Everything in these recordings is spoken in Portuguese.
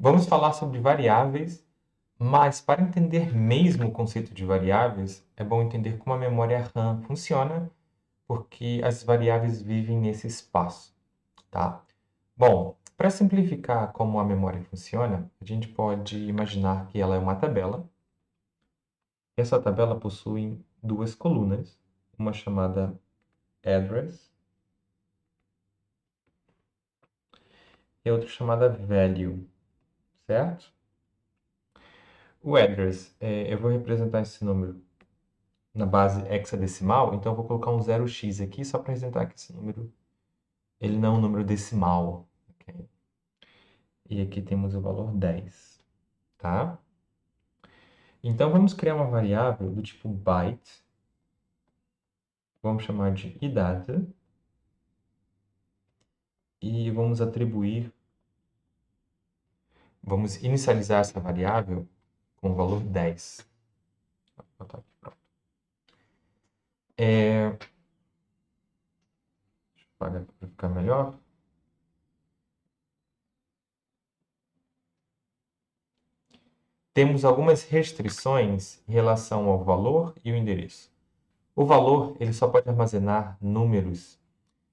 Vamos falar sobre variáveis, mas para entender mesmo o conceito de variáveis, é bom entender como a memória RAM funciona, porque as variáveis vivem nesse espaço, tá? Bom, para simplificar como a memória funciona, a gente pode imaginar que ela é uma tabela. Essa tabela possui duas colunas, uma chamada address e outra chamada value, certo? O address, eu vou representar esse número na base hexadecimal, então eu vou colocar um 0x aqui só para representar que esse número ele não é um número decimal. Ok? E aqui temos o valor 10, tá? Então vamos criar uma variável do tipo byte, vamos chamar de idade, e vamos inicializar essa variável com o valor 10. Vou botar aqui, pronto. Deixa eu apagar aqui para ficar melhor. Temos algumas restrições em relação ao valor e o endereço. O valor ele só pode armazenar números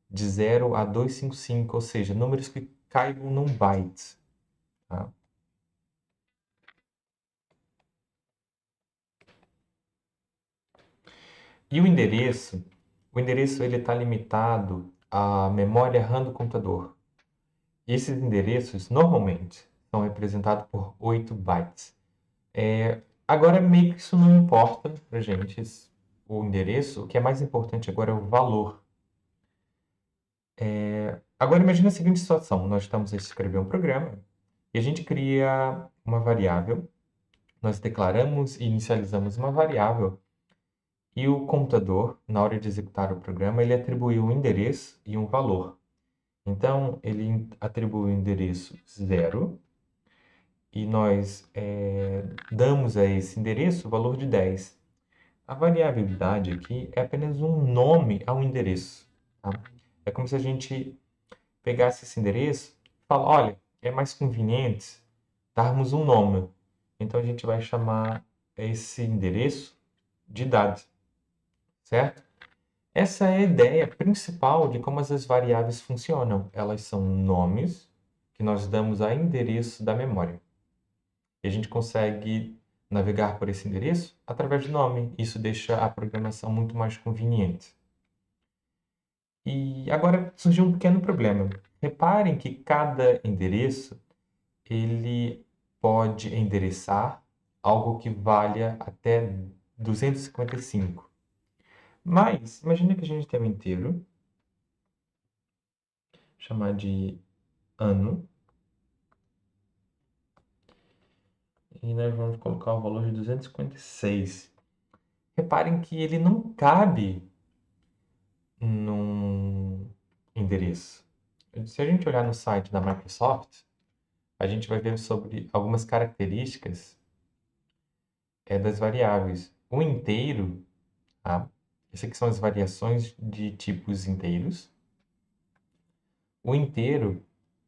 de 0 a 255, ou seja, números que caibam num byte. Tá? E o endereço ele está limitado à memória RAM do computador. Esses endereços normalmente são representados por 8 bytes. Agora, meio que isso não importa para gente, o endereço. O que é mais importante agora é o valor. Agora, imagine a seguinte situação. Nós estamos a escrever um programa e a gente cria uma variável. Nós declaramos e inicializamos uma variável e o computador, na hora de executar o programa, ele atribuiu um endereço e um valor. Então, ele atribui o endereço 0 e nós damos a esse endereço o valor de 10. A variabilidade aqui é apenas um nome a um endereço. Tá? É como se a gente pegasse esse endereço e falar, olha, é mais conveniente darmos um nome. Então, a gente vai chamar esse endereço de idade, certo? Essa é a ideia principal de como as variáveis funcionam. Elas são nomes que nós damos a endereço da memória. E a gente consegue navegar por esse endereço através de nome. Isso deixa a programação muito mais conveniente. E agora surgiu um pequeno problema. Reparem que cada endereço ele pode endereçar algo que valha até 255. Mas imagine que a gente tem um inteiro, chamar de ano, e nós vamos colocar o valor de 256. Reparem que ele não cabe num endereço. Se a gente olhar no site da Microsoft, a gente vai ver sobre algumas características das variáveis. O inteiro, tá? Essas aqui são as variações de tipos inteiros. O inteiro,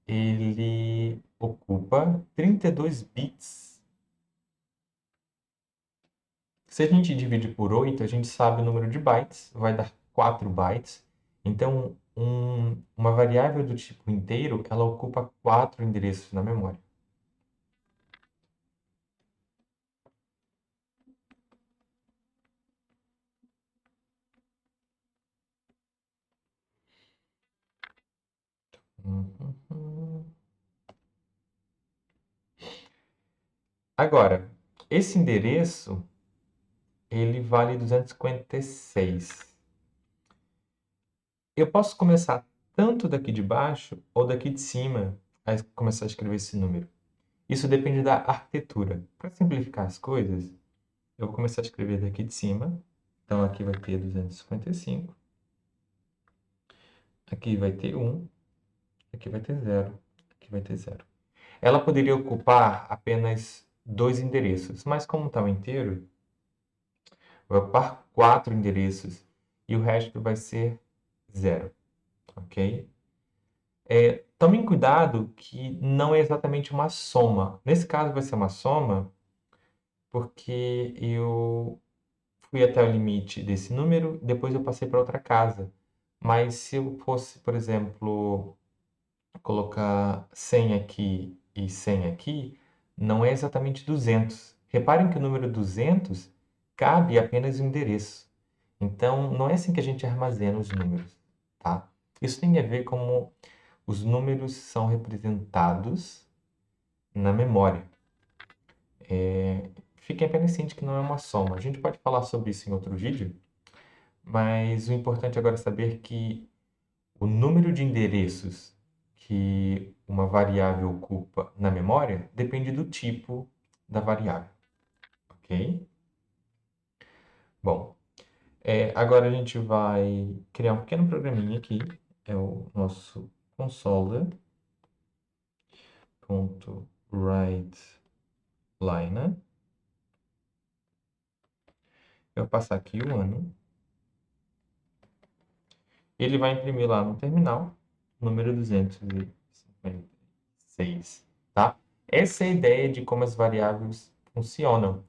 ele ocupa 32 bits. Se a gente divide por 8, a gente sabe o número de bytes, vai dar 4 bytes. Então, uma variável do tipo inteiro, ela ocupa 4 endereços na memória. Uhum. Agora, esse endereço, ele vale 256. Eu posso começar tanto daqui de baixo ou daqui de cima a começar a escrever esse número. Isso depende da arquitetura. Para simplificar as coisas, eu vou começar a escrever daqui de cima. Então, aqui vai ter 255. Aqui vai ter 1. Aqui vai ter 0. Aqui vai ter 0. Ela poderia ocupar apenas 2 endereços, mas como está um inteiro, vai ocupar 4 endereços e o resto vai ser 0. Ok? Tomem cuidado que não é exatamente uma soma. Nesse caso vai ser uma soma porque eu fui até o limite desse número, depois eu passei para outra casa. Mas se eu fosse, por exemplo, colocar 100 aqui e 100 aqui, não é exatamente 200. Reparem que o número 200 cabe apenas o endereço. Então, não é assim que a gente armazena os números, tá? Isso tem a ver com os números são representados na memória. Fiquem apenas cientes que não é uma soma. A gente pode falar sobre isso em outro vídeo, mas o importante agora é saber que o número de endereços que uma variável ocupa na memória depende do tipo da variável, ok? Bom, agora a gente vai criar um pequeno programinha aqui, é o nosso console.writeLine. Eu vou passar aqui o ano. Ele vai imprimir lá no terminal, número 256, tá? Essa é a ideia de como as variáveis funcionam.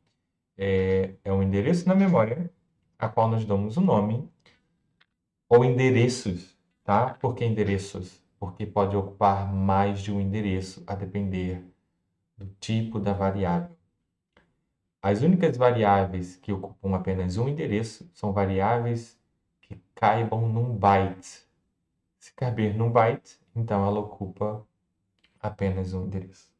É um endereço na memória, a qual nós damos o nome, ou endereços, tá? Por que endereços? Porque pode ocupar mais de um endereço, a depender do tipo da variável. As únicas variáveis que ocupam apenas um endereço são variáveis que caibam num byte. Se caber num byte, então ela ocupa apenas um endereço.